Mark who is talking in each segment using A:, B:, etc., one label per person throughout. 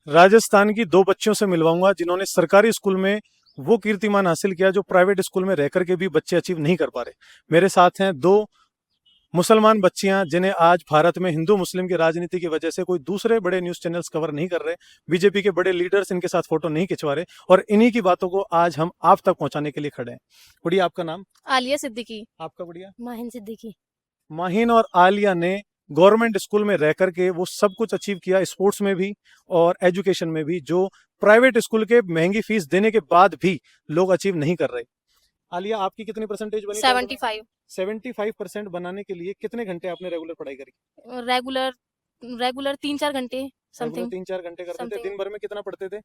A: राजस्थान की दो बच्चियों से मिलवाऊंगा जिन्होंने सरकारी स्कूल में वो कीर्तिमान हासिल किया जो प्राइवेट स्कूल में रह करके भी बच्चे अचीव नहीं कर पा रहे। मेरे साथ हैं दो मुसलमान बच्चियां जिन्हें आज भारत में हिंदू मुस्लिम की राजनीति की वजह से कोई दूसरे बड़े न्यूज चैनल्स कवर नहीं कर रहे, बीजेपी के बड़े लीडर्स इनके साथ फोटो नहीं खिंचवा रहे, और इन्हीं की बातों को आज हम आप तक पहुंचाने के लिए खड़े हैं। गुड़िया, आपका नाम?
B: आलिया सिद्दीकी।
A: आपका गुड़िया?
B: माहिन सिद्दीकी।
A: माहिन और आलिया ने गवर्नमेंट स्कूल में रह करके वो सब कुछ अचीव किया, स्पोर्ट्स में भी और एजुकेशन में भी, जो प्राइवेट स्कूल के महंगी फीस देने के बाद भी लोग अचीव नहीं कर रहे। आलिया, आपकी कितनी परसेंटेज बनी?
B: 75।
A: 75% बनाने के लिए कितने घंटे आपने रेगुलर पढ़ाई करी?
B: रेगुलर रेगुलर 3-4 घंटे
A: रेगुलर
B: समथिंग
A: 3-4 घंटे करते थे?
B: समथिंग
A: दिन भर में कितना पढ़ते थे?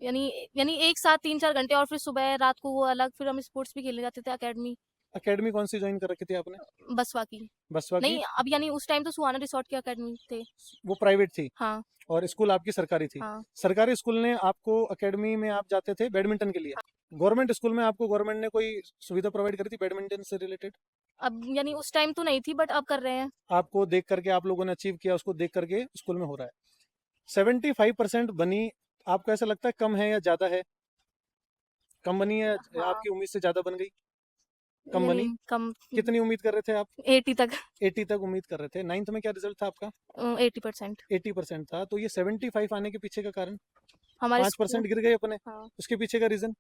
B: यानी यानी एक साथ 3-4 घंटे, और फिर सुबह रात को वो अलग, फिर हम स्पोर्ट्स भी खेलने जाते थे एकेडमी
A: एकेडमी कौन सी ज्वाइन कर रखी थी आपने?
B: बसवा की।
A: बसवा की?
B: नहीं, अब यानी उस टाइम तो सुहाना रिसोर्ट की एकेडमी थे।
A: वो प्राइवेट थी
B: हाँ।
A: और स्कूल आपकी सरकारी थी।
B: हाँ।
A: सरकारी स्कूल ने आपको एकेडमी में आप जाते थे बैडमिंटन के लिए।
B: हाँ।
A: गवर्नमेंट स्कूल में आपको गवर्नमेंट ने कोई सुविधा प्रोवाइड करी थी बैडमिंटन से रिलेटेड?
B: अब यानी उस टाइम तो नहीं थी, बट अब कर रहे हैं।
A: आपको देख करके आप लोगों ने अचीव किया, उसको देख करके स्कूल में हो रहा है। 75% बनी, आपको ऐसा लगता है कम है या ज्यादा है? कम बनी है?
B: हाँ।
A: आपकी उम्मीद से ज्यादा बन गई? कम
B: यानी
A: बनी?
B: कम।
A: कितनी उम्मीद कर रहे थे आप?
B: 80 तक।
A: 80 तक उम्मीद कर रहे थे। नाइन्थ में क्या रिजल्ट था आपका?
B: 80%।
A: 80% था। तो ये 75 आने के पीछे का कारण?
B: हमारे
A: पाँच
B: स्कूल।
A: परसेंट गिर गए अपने,
B: हाँ।
A: उसके पीछे का रीजन?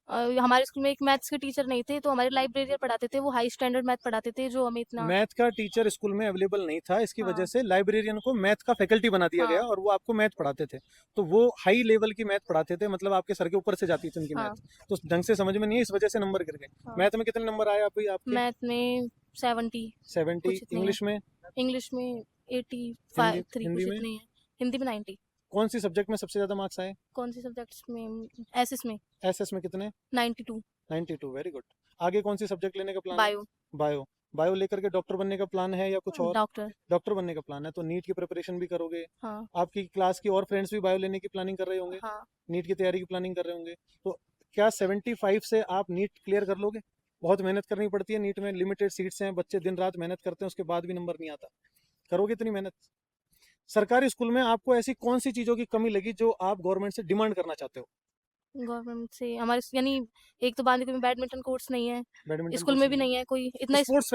B: हमारे स्कूल में एक मैथ्स के टीचर नहीं थे, तो हमारे लाइब्रेरियन पढ़ाते थे, वो हाई स्टैंडर्ड मैथ पढ़ाते थे, जो हमें इतना।
A: मैथ का टीचर स्कूल में अवेलेबल नहीं था, इसकी वजह
B: हाँ।
A: से लाइब्रेरियन को मैथ का फैकल्टी बना दिया गया
B: हाँ।
A: और वो आपको मैथ पढ़ाते थे। तो वो हाई लेवल की मैथ पढ़ाते थे, मतलब आपके सर के ऊपर से जाती थी उनकी
B: हाँ।
A: मैथ। तो ढंग से समझ में नहीं है, इस वजह से नंबर गिर गए।
B: हाँ।
A: मैथ में कितने नंबर आए आप आपके?
B: मैथ में 70।
A: 70।
B: कुछ इतने हैं।
A: इंग्लिश में?
B: इंग्लिश में
A: हिंदी
B: 85
A: हिंदी
B: कुछ
A: में?
B: इतने हैं। हिंदी में 90।
A: कौन सी सब्जेक्ट में सबसे ज्यादा मार्क्स आए?
B: कौन से सब्जेक्ट्स में? एसएस में
A: एसएस में कितने?
B: 92।
A: 92, वेरी गुड। आगे कौन सी सब्जेक्ट लेने का प्लान है?
B: बायो।
A: बायो। बायो लेकर के डॉक्टर बनने का प्लान है या कुछ और?
B: डॉक्टर।
A: डॉक्टर बनने का प्लान है, तो नीट की प्रिपरेशन भी करोगे?
B: हाँ।
A: आपकी क्लास की और फ्रेंड्स भी बायो लेने की प्लानिंग कर रहे होंगे,
B: हाँ।
A: नीट की तैयारी की प्लानिंग कर रहे होंगे। तो क्या 75 से आप नीट क्लियर कर लोगे? बहुत मेहनत करनी पड़ती है नीट में, लिमिटेड सीट्स हैं, बच्चे दिन रात मेहनत करते हैं, उसके बाद भी नंबर नहीं आता। करोगे इतनी मेहनत? सरकारी स्कूल में आपको ऐसी कौन सी चीज़ों की कमी लगी जो आप गवर्नमेंट से डिमांड करना चाहते हो?
B: गवर्नमेंट से हमारे यानी एक तो बांधे में बैडमिंटन कोर्ट्स नहीं है।
A: बैडमिंटन
B: स्कूल
A: कोर्स
B: में भी
A: नहीं
B: नहीं है कोई
A: है,
B: इतना
A: स्पोर्ट्स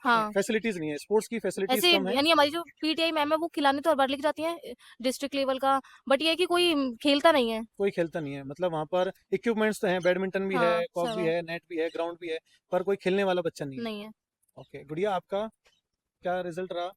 B: हाँ।
A: फैसिलिटीज नहीं है, स्पोर्ट्स की फैसिलिटीज
B: ऐसे
A: कम है।
B: यानी हमारी जो पीटीआई मैम है, वो खिलाने तो हर बार लेके जाती हैं डिस्ट्रिक्ट लेवल का, बट ये है कि कोई खेलता नहीं है।
A: कोई खेलता नहीं है, मतलब वहाँ पर इक्विपमेंट्स तो हैं, बैडमिंटन भी है,
B: हाँ,
A: कॉक
B: सब
A: भी
B: है।
A: है, नेट भी है, ग्राउंड भी है, पर कोई खेलने वाला बच्चा नहीं है।
B: नहीं है।
A: ओके गुड़िया, आपका क्या रिजल्ट रहा?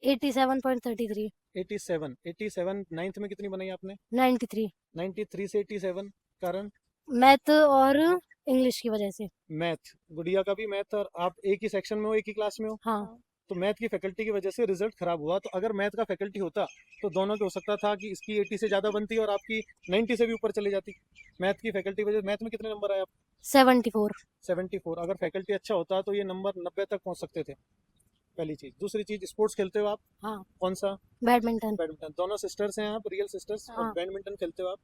B: 87.33।
A: 87। 87 नाइन्थ में कितनी बनाई आपने?
B: 93।
A: 93 से 87, कारण?
B: मैथ और इंग्लिश की वजह से।
A: मैथ। गुड़िया का भी मैथ, और आप एक ही सेक्शन में हो, एक ही क्लास में हो,
B: हाँ।
A: तो मैथ की फैकल्टी की वजह से रिजल्ट खराब हुआ। तो अगर मैथ का फैकल्टी होता तो दोनों के हो सकता था कि इसकी 80 से ज़्यादा बनती और आपकी 90 से भी ऊपर चली जाती। मैथ की फैकल्टी वजह, मैथ में कितने नंबर आए आप?
B: 74।
A: 74। अगर फैकल्टी अच्छा होता तो ये नंबर 90 तक पहुंच सकते थे। पहली चीज़। दूसरी चीज़, स्पोर्ट्स खेलते हो आप?
B: हाँ।
A: कौन सा?
B: बैडमिंटन।
A: बैडमिंटन। दोनों सिस्टर्स हैं आप, रियल सिस्टर्स, और
B: हाँ।
A: बैडमिंटन खेलते हो आप?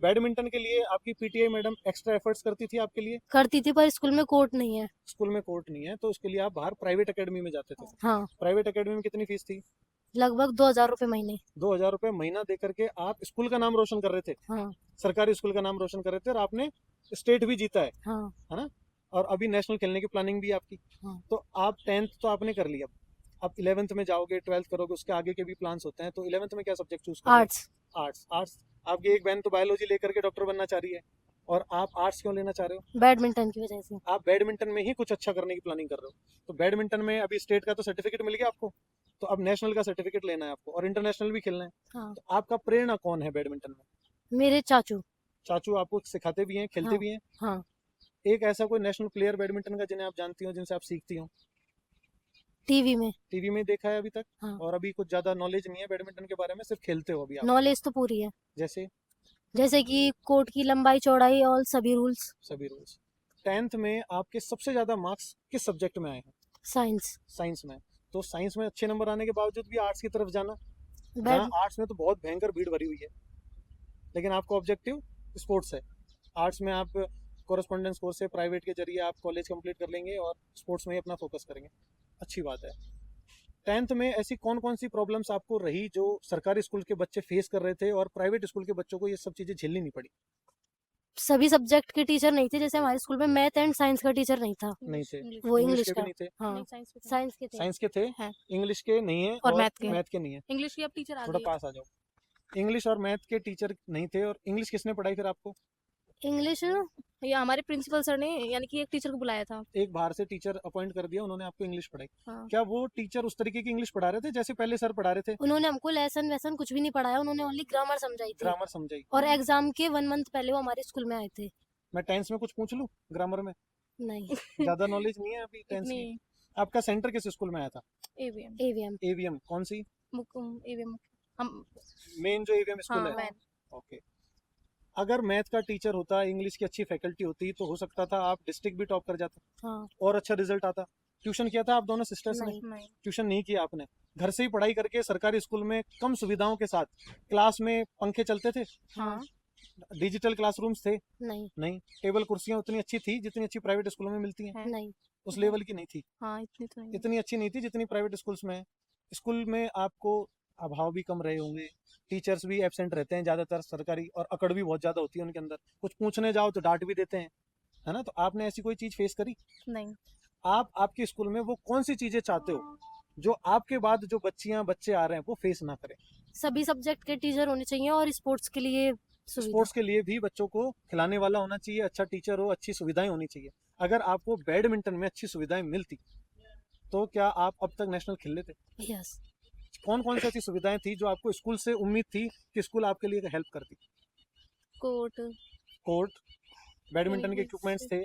A: बैडमिंटन के लिए आपकी पीटीआई मैडम एक्स्ट्रा एफर्ट्स करती थी आपके लिए?
B: करती थी, पर स्कूल में कोर्ट नहीं है।
A: स्कूल में कोर्ट नहीं है, तो उसके लिए आप बाहर प्राइवेट एकेडमी में जाते थे।
B: हाँ।
A: प्राइवेट एकेडमी में कितनी फीस थी?
B: लगभग 2000 रुपये महीने।
A: 2000 रुपये महीना दे करके आप स्कूल का नाम रोशन कर रहे थे,
B: हाँ।
A: सरकारी स्कूल का नाम रोशन कर रहे थे, और आपने स्टेट भी जीता
B: हाँ।
A: है ना? और अभी नेशनल खेलने की प्लानिंग भी है आपकी।
B: हाँ।
A: तो आप 10th तो आपने कर लिया, अब 11th में जाओगे, 12th करोगे, उसके आगे के भी प्लान्स होते हैं। तो 11th में क्या सब्जेक्ट चूज करोगे?
B: आर्ट्स।
A: आर्ट्स। आर्ट्स। आपकी एक बहन तो बायोलॉजी लेकर के डॉक्टर बनना चाह रही है, और आप आर्ट्स क्यों लेना चाह रहे हो?
B: बैडमिंटन की वजह से।
A: आप बैडमिंटन में ही कुछ अच्छा करने की प्लानिंग कर रहे हो। तो बैडमिंटन में अभी स्टेट का तो सर्टिफिकेट मिल गया आपको, तो अब नेशनल का सर्टिफिकेट लेना है आपको, और इंटरनेशनल भी खेलना है।
B: हाँ।
A: तो आपका प्रेरणा कौन है बैडमिंटन में?
B: मेरे चाचू।
A: चाचू आपको सिखाते भी हैं, खेलते
B: हाँ।
A: भी हैं?
B: हाँ।
A: एक ऐसा कोई नेशनल प्लेयर बैडमिंटन का जिन्हें आप जानती हो, जिनसे आप सीखती हो?
B: टीवी में।
A: टीवी में देखा है अभी तक?
B: हाँ।
A: और अभी कुछ ज्यादा नॉलेज नहीं है बैडमिंटन के बारे में, सिर्फ खेलते हो अभी आप?
B: नॉलेज तो पूरी है।
A: जैसे?
B: जैसे कि कोर्ट की लंबाई चौड़ाई और सभी रूल्स।
A: सभी रूल्स। 10th में आपके सबसे ज्यादा मार्क्स किस सब्जेक्ट में आए हैं?
B: साइंस।
A: साइंस में। तो साइंस में अच्छे नंबर आने के बावजूद भी आर्ट्स की तरफ जाना,
B: बैड।
A: जहाँ आर्ट्स में तो बहुत भयंकर भीड़ भरी हुई है, लेकिन आपका ऑब्जेक्टिव स्पोर्ट्स है। आर्ट्स में आप कोरस्पॉन्डेंस कोर्स से प्राइवेट के जरिए आप कॉलेज कंप्लीट कर लेंगे और स्पोर्ट्स में ही अपना फोकस करेंगे। अच्छी बात है। 10th में ऐसी कौन कौन सी प्रॉब्लम्स आपको रही जो सरकारी स्कूल के बच्चे फेस कर रहे थे और प्राइवेट स्कूल के बच्चों को ये सब चीजें झेलनी नहीं पड़ी?
C: सभी सब्जेक्ट के टीचर नहीं थे, जैसे हमारे स्कूल में मैथ एंड साइंस का टीचर नहीं था।
A: नहीं थे।
C: वो
A: इंग्लिश
C: इंग्लिश
A: के भी
C: का।
A: नहीं थे?
C: हाँ,
B: साइंस के थे।
C: साइंस के थे।
A: साइंस के थे,
B: हैं।
A: इंग्लिश के नहीं है
B: और मैथ के।
A: मैथ के नहीं है।
B: इंग्लिश की अब टीचर आ
A: थोड़ा
B: गई है।
A: पास आ जाओ। इंग्लिश और मैथ के टीचर नहीं थे, और इंग्लिश किसने पढ़ाई फिर आपको?
C: इंग्लिश
B: ये हमारे प्रिंसिपल सर ने यानी कि एक टीचर को बुलाया था।
A: एक बाहर से टीचर अपॉइंट कर दिया, उन्होंने आपको इंग्लिश पढ़ाई।
B: हाँ।
A: क्या वो टीचर उस तरीके की इंग्लिश पढ़ा रहे थे जैसे पहले सर पढ़ा रहे थे?
C: उन्होंने हमको लेसन वैसन कुछ भी नहीं पढ़ाया, उन्होंने ओनली ग्रामर समझाई थी।
A: ग्रामर समझाई?
C: और एग्जाम के 1 मंथ पहले वो हमारे स्कूल में आए थे।
A: मैं टेंस में कुछ पूछ लूं ग्रामर में?
C: नहीं,
A: ज्यादा नॉलेज नहीं है अभी टेंस की।
B: इतनी
A: आपका सेंटर किस स्कूल में आया था?
B: AVM
C: EVM.
A: एवीएम कौन सी?
B: एवीएम हम
A: मेन जो एवीएम स्कूल
B: हाँ
A: है?
B: Man
A: okay. अगर मैथ का टीचर होता, इंग्लिश की अच्छी फैकल्टी होती, तो हो सकता था आप डिस्ट्रिक्ट भी टॉप कर जाते
C: हाँ,
A: और अच्छा रिजल्ट आता। ट्यूशन किया था आप दोनों सिस्टर्स ने?
C: नहीं।
B: नहीं
A: ट्यूशन नहीं किया आपने, घर से ही पढ़ाई करके सरकारी स्कूल में कम सुविधाओं के साथ, क्लास में पंखे चलते थे,
B: हाँ
A: डिजिटल क्लासरूम्स थे?
C: नहीं,
A: नहीं। टेबल कुर्सियां उतनी अच्छी थी जितनी अच्छी प्राइवेट स्कूलों में मिलती हैं?
B: है।
C: नहीं,
A: उस लेवल की नहीं थी,
B: हाँ इतनी तो नहीं।
A: इतनी अच्छी नहीं थी जितनी प्राइवेट स्कूल्स में है। स्कूल में आपको अभाव भी कम रहे होंगे, टीचर्स भी एब्सेंट रहते हैं ज़्यादातर सरकारी, और अकड़ भी बहुत ज़्यादा होती है उनके अंदर, कुछ पूछने जाओ तो डांट भी देते हैं, है ना? तो आपने ऐसी कोई चीज़ फेस करी?
B: नहीं
A: आप आपके स्कूल में वो कौन सी चीज़ें चाहते हो जो आपके बाद जो बच्चियां बच्चे आ रहे हैं वो फेस ना करें?
C: सभी सब्जेक्ट के टीचर होने चाहिए और स्पोर्ट्स के लिए सुविधा।
A: स्पोर्ट्स के लिए भी बच्चों को खिलाने वाला होना चाहिए, अच्छा टीचर हो, अच्छी सुविधाएं होनी चाहिए। अगर आपको बैडमिंटन में अच्छी सुविधाएं मिलती तो क्या आप अब तक नेशनल खेल लेते?
C: यस।
A: कौन कौन सी ऐसी सुविधाएं थी जो आपको स्कूल से उम्मीद थी कि स्कूल आपके लिए हेल्प करती?
B: कोर्ट
A: कोर्ट, बैडमिंटन के
B: Toilets।
A: इक्विपमेंट्स थे?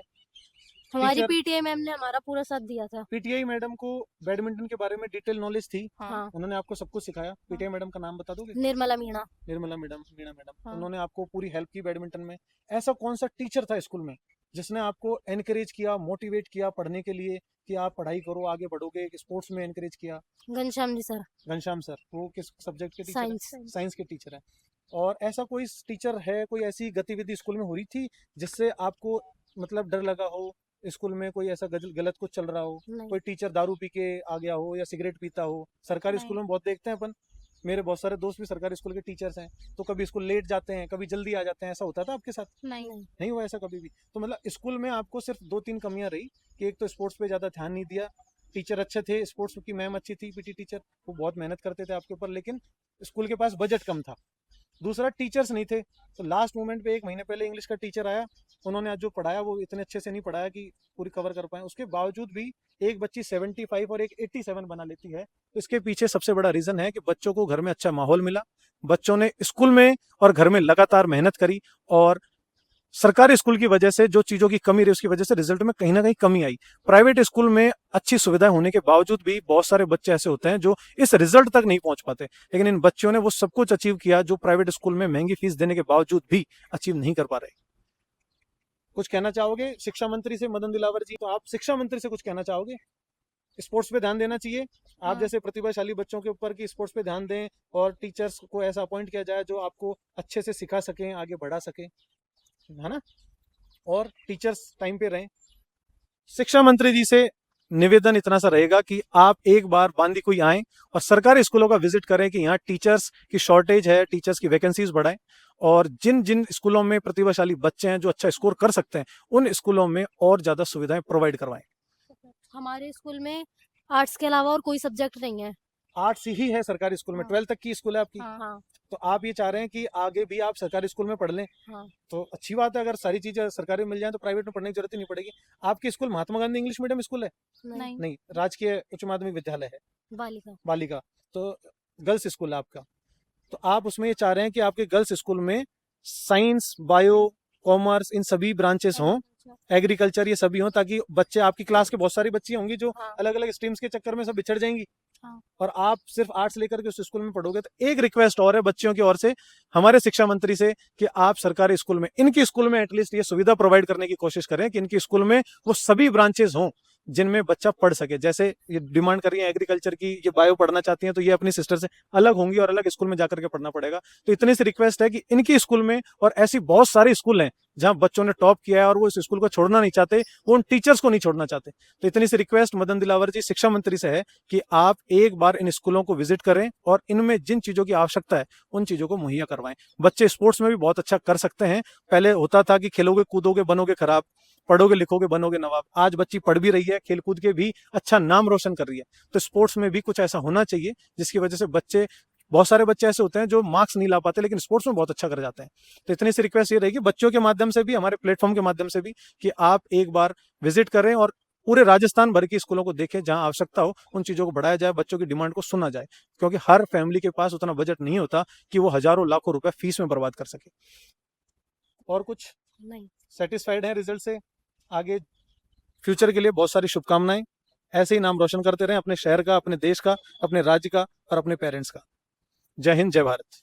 C: हमारी
A: टीचर,
C: पीटीए मैम ने हमारा पूरा साथ दिया था।
A: पीटीआई मैडम को बैडमिंटन के बारे में डिटेल नॉलेज थी,
B: हाँ
C: हाँ,
A: उन्होंने आपको सब कुछ सिखाया। पीटीआई मैडम का नाम बता दोगे?
C: निर्मला मीणा।
A: निर्मला मैडम, मीणा मैडम,
B: हाँ।
A: उन्होंने आपको पूरी हेल्प की बैडमिंटन में। ऐसा कौन सा टीचर था स्कूल में जिसने आपको एनकरेज किया, मोटिवेट किया पढ़ने के लिए कि आप पढ़ाई करो, आगे बढ़ोगे, स्पोर्ट्स में एनकरेज किया?
C: घनश्याम जी सर।
A: घनश्याम सर, वो किस सब्जेक्ट के टीचर हैं?
C: साइंस।
A: साइंस के टीचर है। और ऐसा कोई टीचर है, कोई ऐसी गतिविधि स्कूल में हो रही थी जिससे आपको मतलब डर लगा हो, स्कूल में कोई ऐसा गलत कुछ चल रहा हो,
C: नहीं,
A: कोई टीचर दारू पी के आ गया हो या सिगरेट पीता हो? सरकारी
B: नहीं।
A: स्कूलों में बहुत देखते हैं अपन, मेरे बहुत सारे दोस्त भी सरकारी स्कूल के टीचर्स हैं, तो कभी स्कूल लेट जाते हैं, कभी जल्दी आ जाते हैं, ऐसा होता था आपके साथ?
B: नहीं
C: नहीं,
A: नहीं हुआ ऐसा कभी भी? तो मतलब स्कूल में आपको सिर्फ 2-3 कमियां रही कि एक तो स्पोर्ट्स पे ज़्यादा ध्यान नहीं दिया, टीचर अच्छे थे, स्पोर्ट्स की मैम अच्छी थी, पीटी टीचर, वो बहुत मेहनत करते थे आपके ऊपर, लेकिन स्कूल के पास बजट कम था। दूसरा, टीचर्स नहीं थे। तो लास्ट मोमेंट पे 1 महीने पहले इंग्लिश का टीचर आया, उन्होंने आज जो पढ़ाया वो इतने अच्छे से नहीं पढ़ाया कि पूरी कवर कर पाए। उसके बावजूद भी एक बच्ची 75 और एक 87 बना लेती है। तो इसके पीछे सबसे बड़ा रीजन है कि बच्चों को घर में अच्छा माहौल मिला, बच्चों ने स्कूल में और घर में लगातार मेहनत करी, और सरकारी स्कूल की वजह से जो चीजों की कमी रही उसकी वजह से रिजल्ट में कहीं ना कहीं कमी आई। प्राइवेट स्कूल में अच्छी सुविधाएं होने के बावजूद भी बहुत सारे बच्चे ऐसे होते हैं जो इस रिजल्ट तक नहीं पहुंच पाते, लेकिन इन बच्चों ने वो सब कुछ अचीव किया जो प्राइवेट स्कूल में महंगी फीस देने के बावजूद भी अचीव नहीं कर पा रहे। कुछ कहना चाहोगे शिक्षा मंत्री से, मदन दिलावर जी? तो आप शिक्षा मंत्री से कुछ कहना चाहोगे? स्पोर्ट्स पे ध्यान देना चाहिए आप
B: हाँ।
A: जैसे प्रतिभाशाली बच्चों के ऊपर, कि स्पोर्ट्स पे ध्यान दें और टीचर्स को ऐसा अपॉइंट किया जाए जो आपको अच्छे से सिखा सकें, आगे बढ़ा सकें, है ना? और टीचर्स टाइम पे रहें। शिक्षा मंत्री जी से निवेदन इतना सा रहेगा कि आप एक बार बांदीकुई आएं और सरकारी स्कूलों का विजिट करें कि यहाँ टीचर्स की शॉर्टेज है, टीचर्स की वैकेंसीज बढ़ाएं, और जिन जिन स्कूलों में प्रतिभाशाली बच्चे हैं जो अच्छा स्कोर कर सकते हैं उन स्कूलों में और ज्यादा सुविधाएं प्रोवाइड करवाएं।
C: हमारे स्कूल में आर्ट्स के अलावा और कोई सब्जेक्ट नहीं है।
A: आर्ट्स ही है सरकारी स्कूल में?
C: हाँ।
A: 12th तक की स्कूल है आपकी?
B: हाँ
C: हाँ,
A: तो आप ये चाह रहे हैं कि आगे भी आप सरकारी स्कूल में पढ़ लें?
C: हाँ,
A: तो अच्छी बात है, अगर सारी चीजें सरकारी में मिल जाए तो प्राइवेट में पढ़ने की जरूरत ही नहीं पड़ेगी। आपके school Mahatma Gandhi English medium school है?
C: नहीं,
A: नहीं, राजकीय उच्च माध्यमिक विद्यालय है,
C: बालिका।
A: बालिका, तो गर्ल्स स्कूल है आपका। तो आप उसमें ये चाह रहे हैं कि आपके गर्ल्स स्कूल में साइंस, बायो, कॉमर्स, इन सभी ब्रांचेस हों, एग्रीकल्चर ये सभी हों, ताकि बच्चे, आपकी क्लास के बहुत सारी बच्ची होंगी जो
C: हाँ।
A: अलग अलग स्ट्रीम्स के चक्कर में सब बिछड़ जाएंगी,
B: हाँ।
A: और आप सिर्फ आर्ट्स लेकर के उस स्कूल में पढ़ोगे। तो एक रिक्वेस्ट और है बच्चियों की ओर से हमारे शिक्षा मंत्री से कि आप सरकारी स्कूल में, इनकी स्कूल में एटलीस्ट ये सुविधा प्रोवाइड करने की कोशिश करें कि इनकी स्कूल में वो सभी ब्रांचेस हों जिनमें बच्चा पढ़ सके। जैसे ये डिमांड कर रही है एग्रीकल्चर की, ये बायो पढ़ना चाहती हैं, तो ये अपनी सिस्टर से अलग होंगी और अलग स्कूल में जाकर के पढ़ना पड़ेगा। तो इतनी सी रिक्वेस्ट है कि इनकी स्कूल में, और ऐसी बहुत सारे स्कूल हैं जहां बच्चों ने टॉप किया है और वो इस स्कूल को छोड़ना नहीं चाहते, वो उन टीचर्स को नहीं छोड़ना चाहते। तो इतनी सी रिक्वेस्ट मदन दिलावर जी शिक्षा मंत्री से है कि आप एक बार इन स्कूलों को विजिट करें और इनमें जिन चीजों की आवश्यकता है उन चीजों को मुहैया करवाएं। बच्चे स्पोर्ट्स में भी बहुत अच्छा कर सकते हैं। पहले होता था कि खेलोगे कूदोगे बनोगे खराब, पढ़ोगे लिखोगे बनोगे नवाब। आज बच्ची पढ़ भी रही है, खेल कूद के भी अच्छा नाम रोशन कर रही है। तो स्पोर्ट्स में भी कुछ ऐसा होना चाहिए जिसकी वजह से बच्चे, बहुत सारे बच्चे ऐसे होते हैं जो मार्क्स नहीं ला पाते लेकिन स्पोर्ट्स में बहुत अच्छा कर जाते हैं। तो इतनी सी रिक्वेस्ट ये रहेगी बच्चों के माध्यम से भी, हमारे प्लेटफॉर्म के माध्यम से भी, कि आप एक बार विजिट करें और पूरे राजस्थान भर की स्कूलों को देखें, जहां आवश्यकता हो उन चीजों को बढ़ाया जाए, बच्चों की डिमांड को सुना जाए, क्योंकि हर फैमिली के पास उतना बजट नहीं होता कि वो हजारों लाखों रुपए फीस में बर्बाद कर सके। और कुछ
C: नहीं।
A: सेटिस्फाइड है रिजल्ट से? आगे फ्यूचर के लिए बहुत सारी शुभकामनाएं। ऐसे ही नाम रोशन करते रहें अपने शहर का, अपने देश का, अपने राज्य का और अपने पेरेंट्स का। जय हिंद, जय भारत।